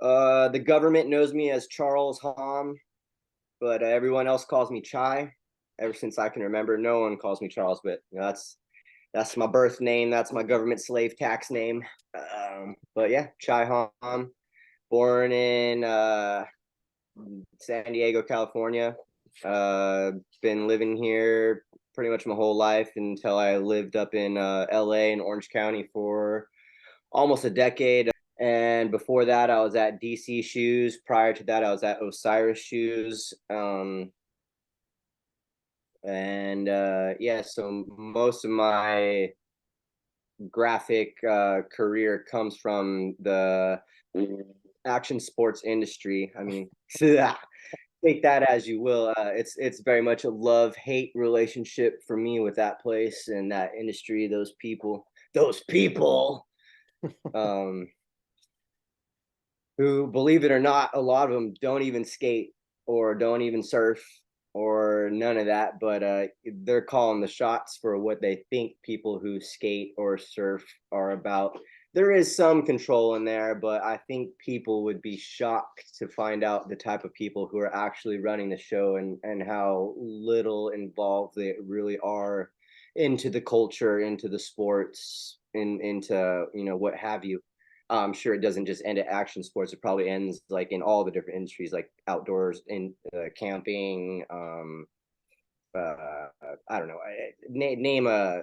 The government knows me as Charles Hom, but everyone else calls me Chai. Ever since I can remember, no one calls me Charles, but that's my birth name. That's my government slave tax name. But yeah, Chai Hom, born in San Diego, California. Been living here pretty much my whole life until I lived up in LA and Orange County for almost a decade. And before that, I was at DC Shoes. Prior to that, I was at Osiris Shoes. Yeah, so most of my graphic career comes from the action sports industry. I mean, take that as you will. It's very much a love-hate relationship for me with that place and that industry. Those people. Um, who, believe it or not, a lot of them don't even skate or don't even surf or none of that, but they're calling the shots for what they think people who skate or surf are about. There is some control in there, but I think people would be shocked to find out the type of people who are actually running the show and how little involved they really are into the culture, into the sports, into what have you. I'm sure it doesn't just end at action sports. It probably ends like in all the different industries, like outdoors, in camping. I don't know. Name a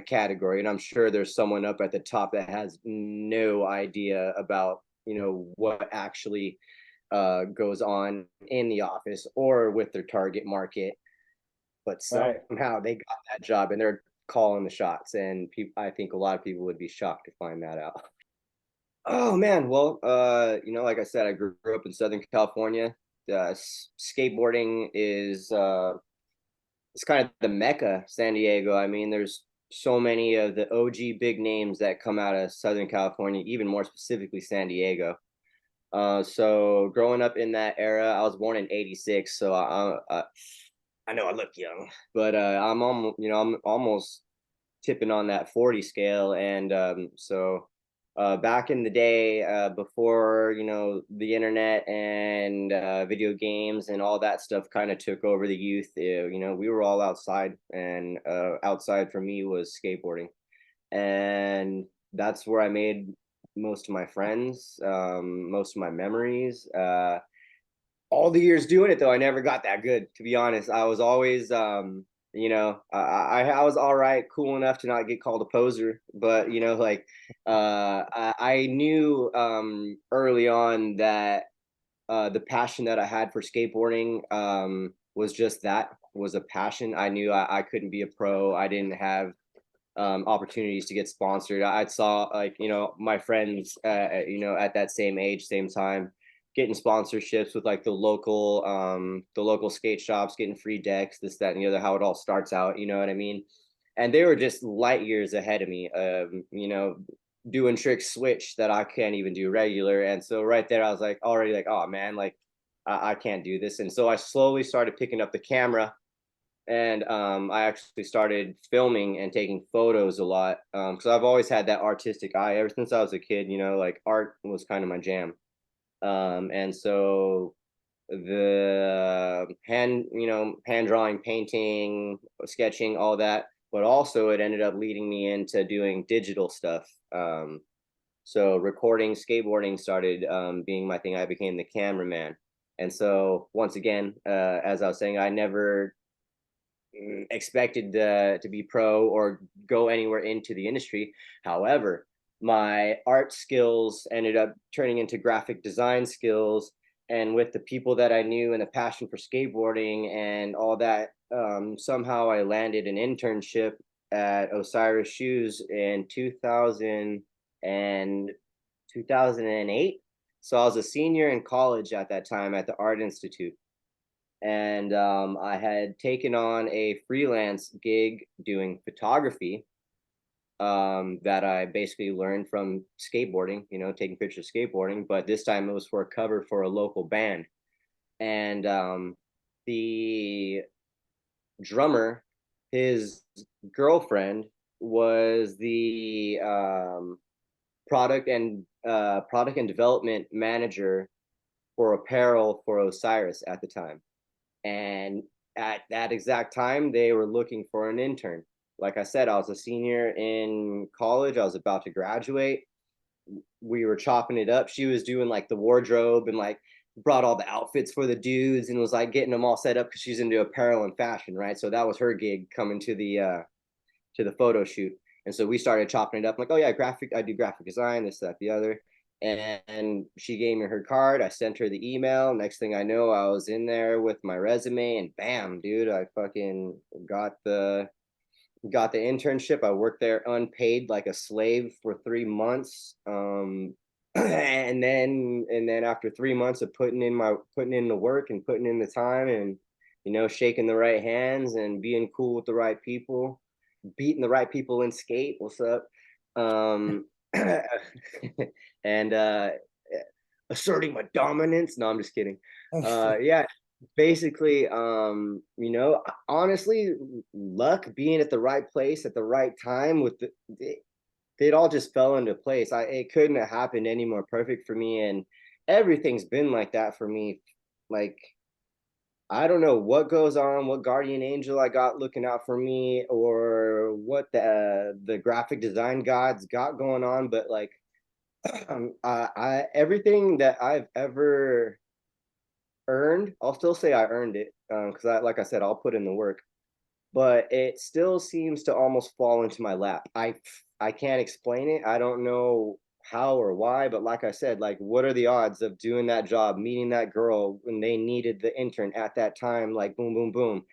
category, and I'm sure there's someone up at the top that has no idea about what actually goes on in the office or with their target market. But Right. somehow they got that job and they're calling the shots, and I think a lot of people would be shocked to find that out. Oh man, well, like I said, I grew up in Southern California. Skateboarding is it's kind of the mecca, San Diego. I mean, there's so many of the OG big names that come out of Southern California, even more specifically San Diego. So growing up in that era, I was born in '86, so I know I look young, but I'm almost tipping on that 40 scale. And so back in the day, before the internet and video games and all that stuff kind of took over the youth, we were all outside, and outside for me was skateboarding, and that's where I made most of my friends, most of my memories. All the years doing it though, I never got that good, to be honest. I was always I was all right, cool enough to not get called a poser, but like I knew early on that the passion that I had for skateboarding was just that, was a passion. I knew I couldn't be a pro. I didn't have opportunities to get sponsored. I saw, like, my friends at that same age, same time, getting sponsorships with like the local skate shops, getting free decks, this, that, and the other, how it all starts out, you know what I mean? And they were just light years ahead of me, doing tricks switch that I can't even do regular. And so right there, I was like, already like, oh man, like I can't do this. And so I slowly started picking up the camera, and I actually started filming and taking photos a lot, because I've always had that artistic eye ever since I was a kid. Like art was kind of my jam. And so the hand drawing, painting, sketching, all that, but also it ended up leading me into doing digital stuff. So recording, skateboarding started being my thing. I became the cameraman. And so once again, as I was saying, I never expected to be pro or go anywhere into the industry. However, my art skills ended up turning into graphic design skills. And with the people that I knew and a passion for skateboarding and all that, somehow I landed an internship at Osiris Shoes in 2008. So I was a senior in college at that time at the Art Institute, and I had taken on a freelance gig doing photography, that I basically learned from skateboarding, taking pictures of skateboarding, but this time it was for a cover for a local band. And the drummer, his girlfriend was the product and development manager for apparel for Osiris at the time. And at that exact time, they were looking for an intern. Like I said, I was a senior in college. I was about to graduate. We were chopping it up. She was doing like the wardrobe and like brought all the outfits for the dudes and was like getting them all set up because she's into apparel and fashion, right? So that was her gig coming to the photo shoot. And so we started chopping it up. I'm like, oh yeah, I do graphic design, this, that, the other. And she gave me her card. I sent her the email. Next thing I know, I was in there with my resume, and bam, dude, I fucking got the internship. I worked there unpaid like a slave for 3 months. And then after 3 months of putting in the work and putting in the time and shaking the right hands and being cool with the right people, beating the right people in skate. What's up? And asserting my dominance. No, I'm just kidding. Yeah, basically, honestly, luck, being at the right place at the right time with it all just fell into place. It couldn't have happened any more perfect for me, and everything's been like that for me. Like, I don't know what goes on, what guardian angel I got looking out for me, or what the graphic design gods got going on, but like, everything that I've ever earned, I'll still say I earned it, because like I said, I'll put in the work, but it still seems to almost fall into my lap. I can't explain it. I don't know how or why, but like I said, like, what are the odds of doing that job, meeting that girl when they needed the intern at that time, like boom, boom, boom,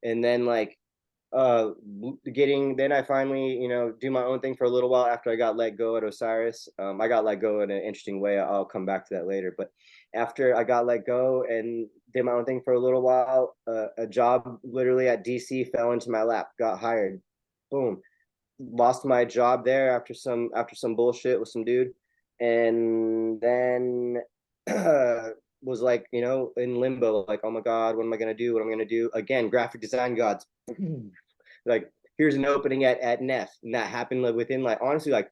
and then like then I finally do my own thing for a little while after I got let go at Osiris. I got let go in an interesting way. I'll come back to that later, but after I got let go and did my own thing for a little while, a job literally at DC fell into my lap. Got hired, boom, lost my job there after some bullshit with some dude, and then was like, in limbo, like, oh my god, what am I gonna do? What am I gonna do? Again, graphic design gods, like, here's an opening at NEFF, and that happened within, like, honestly, like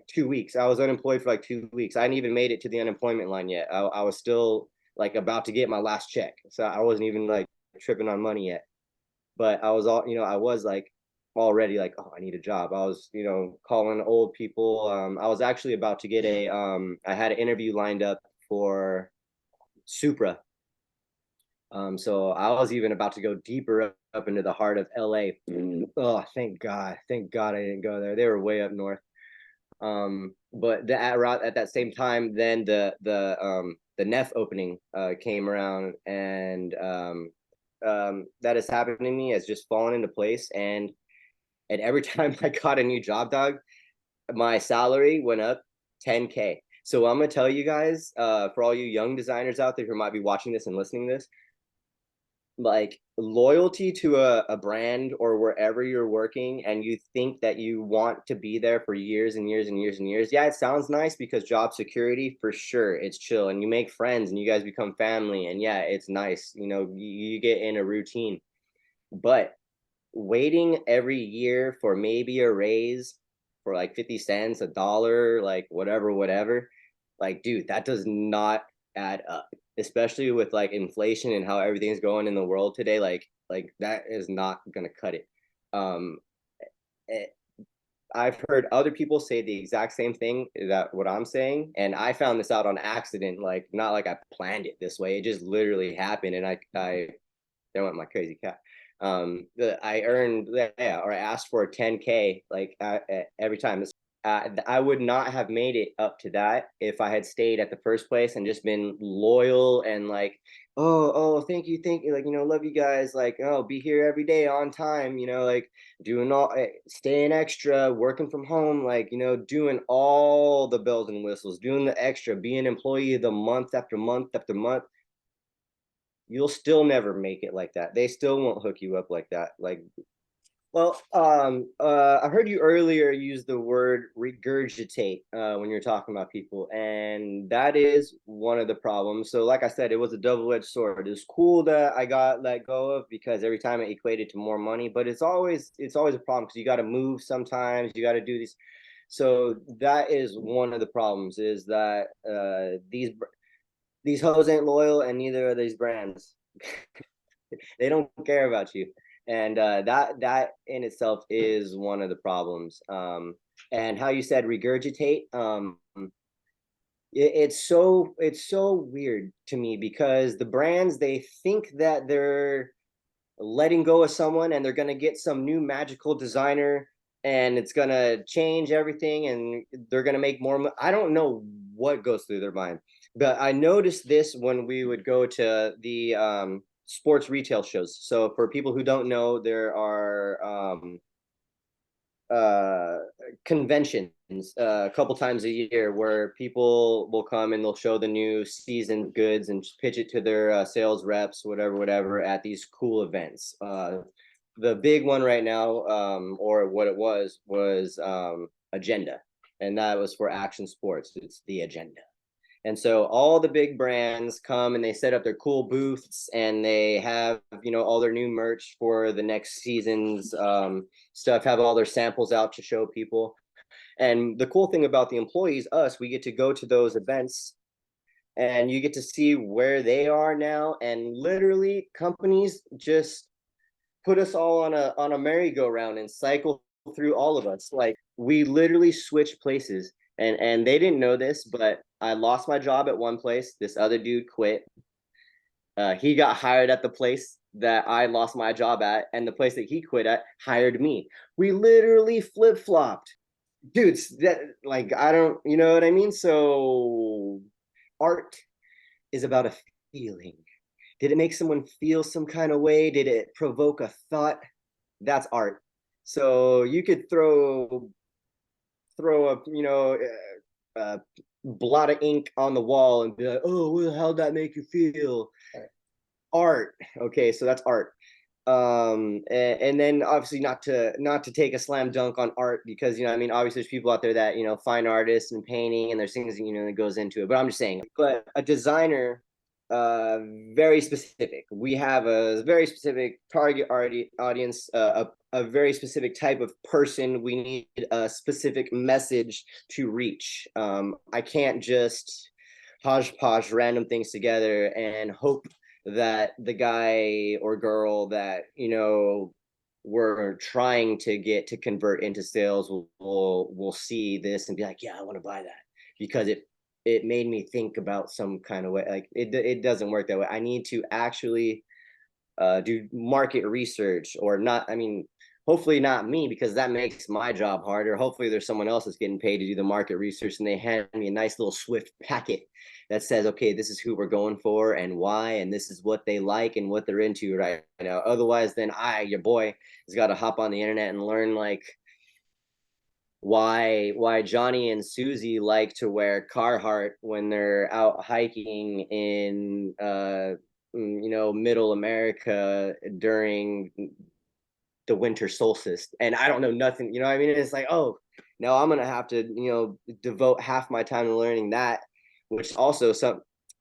2 weeks. I was unemployed for like 2 weeks. I hadn't even made it to the unemployment line yet. I was still like about to get my last check, so I wasn't even like tripping on money yet. But I was like already like, oh, I need a job. I was, calling old people. I was actually about to get I had an interview lined up for Supra. So I was even about to go deeper up into the heart of LA. Oh, thank God. Thank God I didn't go there. They were way up north. But at that same time, then the NEFF opening came around, and that has happened to me, has just fallen into place. And every time I got a new job, dog, my salary went up 10K. So I'm gonna tell you guys, for all you young designers out there who might be watching this and listening to this, like, loyalty to a brand or wherever you're working, and you think that you want to be there for years and years and years and years. Yeah, it sounds nice because job security, for sure, it's chill, and you make friends and you guys become family, and yeah, it's nice. You get in a routine. But waiting every year for maybe a raise for like 50 cents, a dollar, like whatever, like, dude, that does not add up, especially with like inflation and how everything's going in the world today. Like that is not gonna cut it. um it, I've heard other people say the exact same thing that what I'm saying, and I found this out on accident. Like, not like I planned it this way, it just literally happened. And I there went my crazy cat. I earned, yeah, or I asked for a 10K like every time. I would not have made it up to that if I had stayed at the first place and just been loyal and like, oh, thank you, like, love you guys, like, oh, be here every day on time, like doing all, staying extra, working from home, like, doing all the bells and whistles, doing the extra, being an employee of the month after month after month. You'll still never make it like that. They still won't hook you up like that. Like, well, I heard you earlier use the word regurgitate when you're talking about people, and that is one of the problems. So, like I said, it was a double-edged sword. It's cool that I got let go of because every time it equated to more money, but it's always a problem because you got to move sometimes. You got to do these. So that is one of the problems, is that these hoes ain't loyal, and neither are these brands. They don't care about you, and that in itself is one of the problems. And how you said regurgitate, it's so weird to me, because the brands, they think that they're letting go of someone and they're going to get some new magical designer and it's going to change everything and they're going to make more. I don't know what goes through their mind, but I noticed this when we would go to the sports retail shows. So for people who don't know, there are uh, conventions a couple times a year where people will come and they'll show the new season goods and pitch it to their sales reps, whatever, at these cool events. The big one right now, or what it was Agenda, and that was for action sports. It's the Agenda. And so all the big brands come and they set up their cool booths and they have, all their new merch for the next season's stuff, have all their samples out to show people. And the cool thing about the employees, us, we get to go to those events and you get to see where they are now. And literally companies just put us all on a merry-go-round and cycle through all of us. Like, we literally switch places. And they didn't know this, but I lost my job at one place. This other dude quit. He got hired at the place that I lost my job at, and the place that he quit at hired me. We literally flip-flopped. Dudes, that, like, I don't, you know what I mean? So art is about a feeling. Did it make someone feel some kind of way? Did it provoke a thought? That's art. So you could throw a blot of ink on the wall and be like, oh, well, how'd that make you feel? Art. Okay, so that's art. And then obviously not to take a slam dunk on art, because I mean, obviously there's people out there that fine artists and painting, and there's things that goes into it, but I'm just saying, but a designer, very specific. We have a very specific target audience, a very specific type of person. We need a specific message to reach. I can't just hodgepodge random things together and hope that the guy or girl that we're trying to get to convert into sales will see this and be like, yeah, I want to buy that, because it made me think about some kind of way. Like, it doesn't work that way. I need to actually do market research, or not. I mean, hopefully not me, because that makes my job harder. Hopefully there's someone else that's getting paid to do the market research, and they hand me a nice little swift packet that says, okay, this is who we're going for and why, and this is what they like and what they're into right now. Otherwise, then your boy, has got to hop on the internet and learn, like, why Johnny and Susie like to wear Carhartt when they're out hiking in middle America during the winter solstice. And I don't know nothing, I mean? It's like, oh, now I'm gonna have to devote half my time to learning that, which also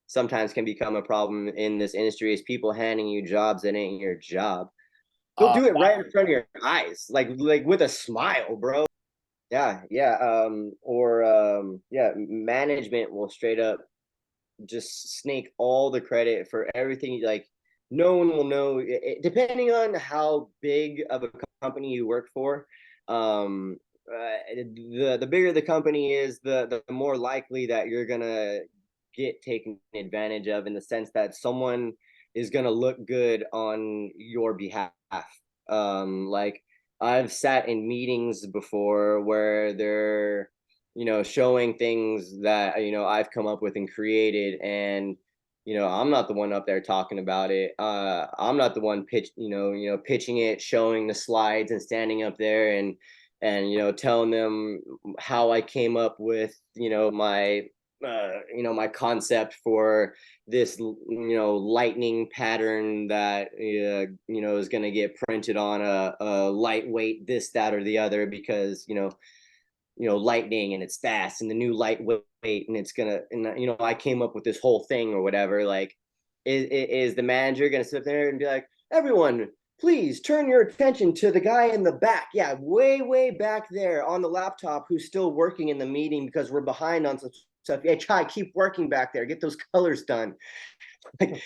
sometimes can become a problem in this industry, is people handing you jobs that ain't your job. They'll do it right in front of your eyes, like with a smile, bro. Yeah. Or management will straight up just snake all the credit for everything. Like, no one will know, depending on how big of a company you work for. The bigger the company is, the more likely that you're gonna get taken advantage of, in the sense that someone is gonna look good on your behalf. Like, I've sat in meetings before where they're showing things that I've come up with and created, and I'm not the one up there talking about it. I'm not the one pitching it, showing the slides, and standing up there and telling them how I came up with my concept for this lightning pattern that is going to get printed on a lightweight this, that, or the other, because lightning and it's fast, and the new lightweight, and it's gonna, and I came up with this whole thing or whatever. Like, is the manager gonna sit there and be like, everyone, please turn your attention to the guy in the back. Yeah, way back there on the laptop who's still working in the meeting because we're behind on some stuff. Yeah, try keep working back there. Get those colors done. Like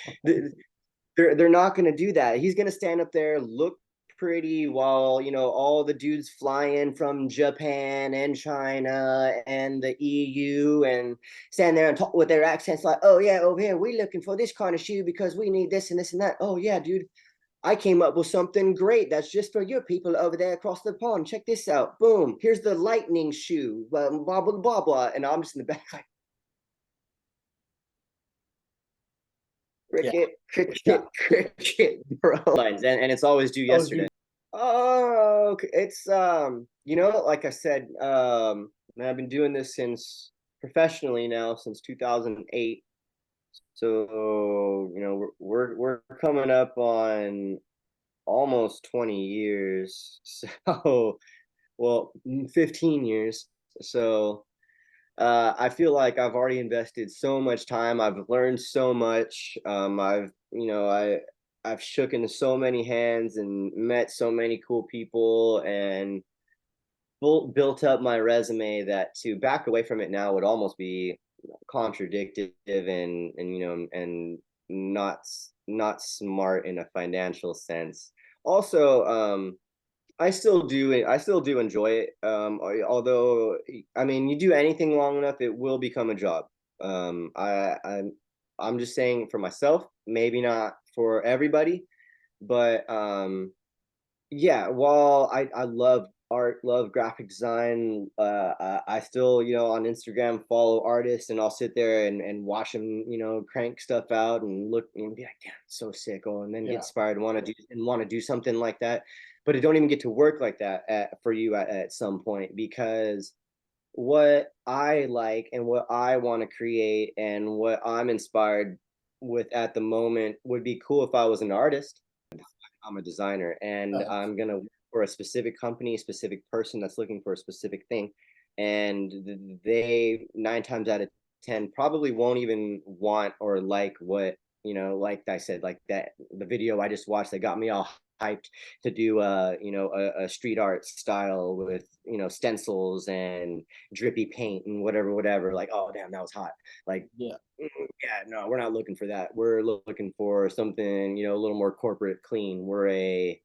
they're not going to do that. He's going to stand up there, look pretty while, you know, all the dudes fly in from Japan and China and the EU and stand there and talk with their accents like, oh yeah, over here we're looking for this kind of shoe because we need this and this and that. Oh yeah, dude, I came up with something great that's just for your people over there across the pond. Check this out. Boom, here's the lightning shoe, blah blah blah blah blah. And I'm just in the back like, cricket, bro. And it's always due yesterday. Oh, okay. It's you know, like I said, I've been doing this since professionally now since 2008. So, you know, we're coming up on almost 20 years. So, well, 15 years. So, I feel like I've already invested so much time. I've learned so much. I've shooken so many hands and met so many cool people and built up my resume that to back away from it now would almost be contradictive and you know and not not smart in a financial sense. Also, I still do enjoy it. Although I mean, you do anything long enough, it will become a job. I'm just saying for myself, maybe not for everybody, but yeah. While I love art, love graphic design, I still, you know, on Instagram follow artists, and I'll sit there and watch them, you know, crank stuff out and look and be like, damn, it's so sick. Oh, and then get inspired, want to do something like that, but it don't even get to work like that for you at some point, because what I like and what I want to create and what I'm inspired with at the moment would be cool if I was an artist. I'm a designer, and I'm gonna work for a specific company, a specific person that's looking for a specific thing, and they 9 times out of 10 probably won't even want or like what, you know, like I said, like that the video I just watched that got me all hyped to do you know a street art style with, you know, stencils and drippy paint and whatever, like, oh damn, that was hot. Like, yeah, no, we're not looking for that. We're looking for something, you know, a little more corporate clean. We're a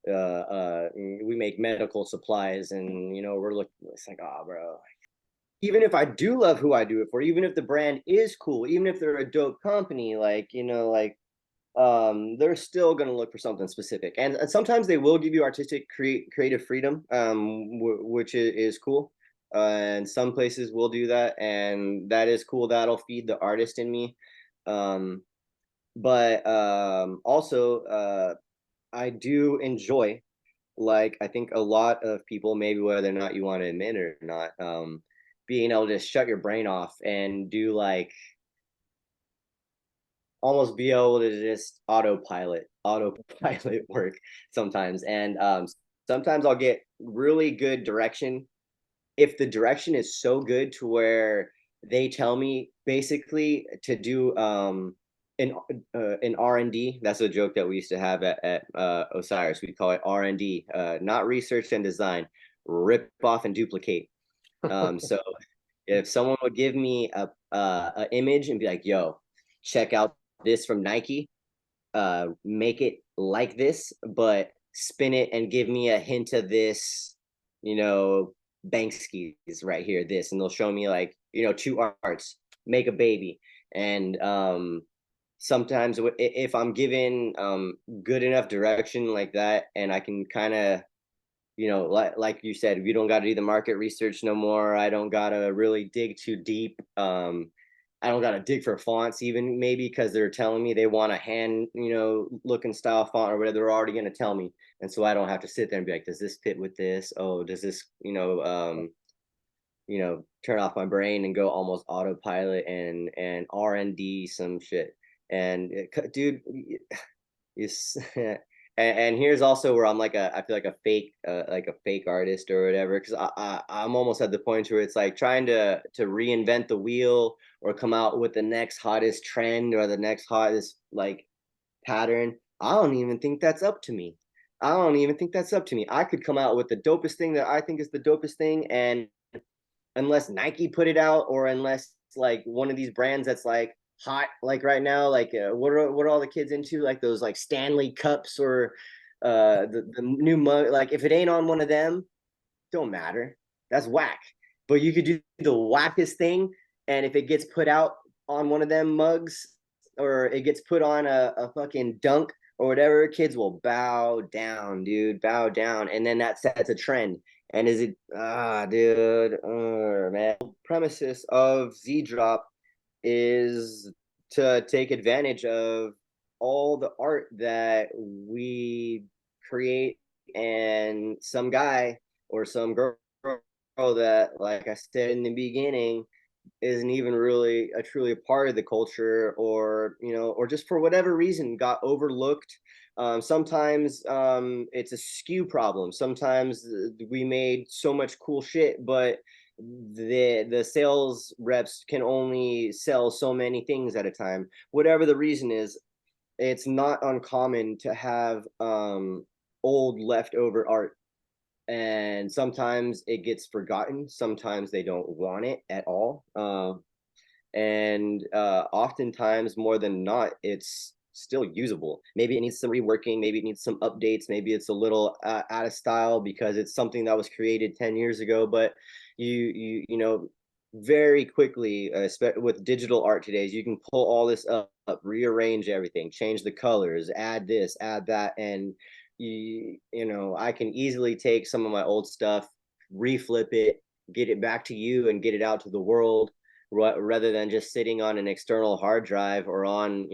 we make medical supplies, and you know, we're looking, it's like, oh bro, even if I do love who I do it for, even if the brand is cool, even if they're a dope company, like, you know, like they're still going to look for something specific, and sometimes they will give you artistic creative freedom, which is cool, and some places will do that, and that is cool. That'll feed the artist in me. um but also I do enjoy, like I think a lot of people, maybe whether or not you want to admit it or not, being able to shut your brain off and do like almost be able to just autopilot work sometimes. And sometimes I'll get really good direction if the direction is so good to where they tell me basically to do an R&D. That's a joke that we used to have at Osiris. We call it R&D, not research and design, rip off and duplicate. So if someone would give me a image and be like, yo, check out this from Nike, make it like this, but spin it and give me a hint of this, you know, Banksy's right here, this, and they'll show me like, you know, two arts, make a baby. And sometimes if I'm given good enough direction like that, and I can kind of, you know, like you said, we don't got to do the market research no more. I don't got to really dig too deep. I don't got to dig for fonts even, maybe because they're telling me they want a hand, you know, looking style font or whatever. They're already going to tell me. And so I don't have to sit there and be like, does this fit with this? Oh, does this, you know, turn off my brain and go almost autopilot and R&D some shit. And dude, is and here's also where I'm like I feel like a fake artist or whatever, because I'm almost at the point where it's like trying to reinvent the wheel or come out with the next hottest trend or the next hottest like pattern. I don't even think that's up to me. I don't even think that's up to me. I could come out with the dopest thing that I think is the dopest thing, and unless Nike put it out, or unless like one of these brands that's like hot like right now, like what are all the kids into, like those like Stanley cups, or the new mug, like if it ain't on one of them, don't matter. That's whack. But you could do the wackest thing, and if it gets put out on one of them mugs, or it gets put on a fucking dunk or whatever, kids will bow down, dude, bow down, and then that sets a trend. And is it dude, man. Premises of Z Drop is to take advantage of all the art that we create, and some guy or some girl that, like I said in the beginning, isn't even really a truly a part of the culture, or or just for whatever reason got overlooked. Sometimes it's a skew problem. Sometimes we made so much cool shit, but the sales reps can only sell so many things at a time. Whatever the reason is, it's not uncommon to have old leftover art, and sometimes it gets forgotten, sometimes they don't want it at all, and oftentimes, more than not, it's still usable. Maybe it needs some reworking, maybe it needs some updates, maybe it's a little out of style because it's something that was created 10 years ago, but very quickly, with digital art today, you can pull all this up, rearrange everything, change the colors, add this, add that, and I can easily take some of my old stuff, reflip it, get it back to you, and get it out to the world, rather than just sitting on an external hard drive, or on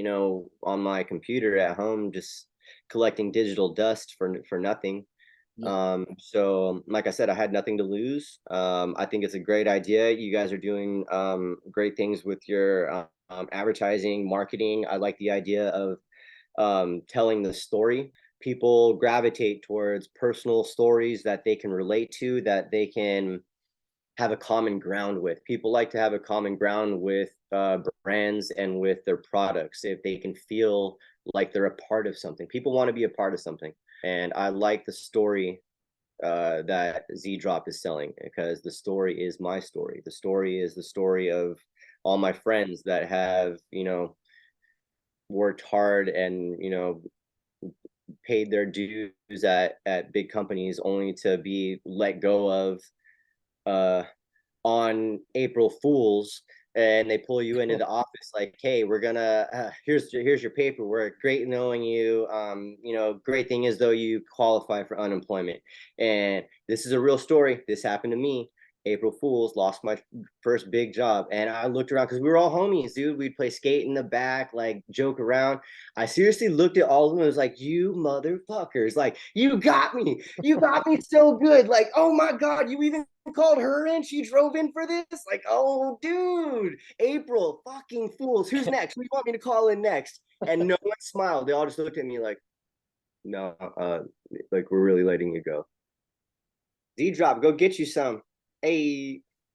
my computer at home, just collecting digital dust for nothing. So like I said, I had nothing to lose. I think it's a great idea. You guys are doing great things with your advertising, marketing. I like the idea of telling the story. People gravitate towards personal stories that they can relate to, that they can have a common ground with. People like to have a common ground with brands and with their products if they can feel like they're a part of something. People want to be a part of something. And I like the story that Z Drop is selling, because the story is my story. The story is the story of all my friends that have, worked hard and, paid their dues at big companies, only to be let go of uh, on April Fools, and they pull you into the office like, hey, we're gonna here's your paperwork. Great knowing you. Great thing is though, you qualify for unemployment, and this is a real story. This happened to me. April Fools, lost my first big job, and I looked around because we were all homies, dude. We'd play skate in the back, like joke around. I seriously looked at all of them and was like, you motherfuckers, like you got me. You got me so good. Like, oh my God, you even called her in. She drove in for this. Like, oh, dude, April fucking Fools. Who's next? Who do you want me to call in next? And no one smiled. They all just looked at me like, no, like we're really letting you go. Z Drop, go get you some. Hey.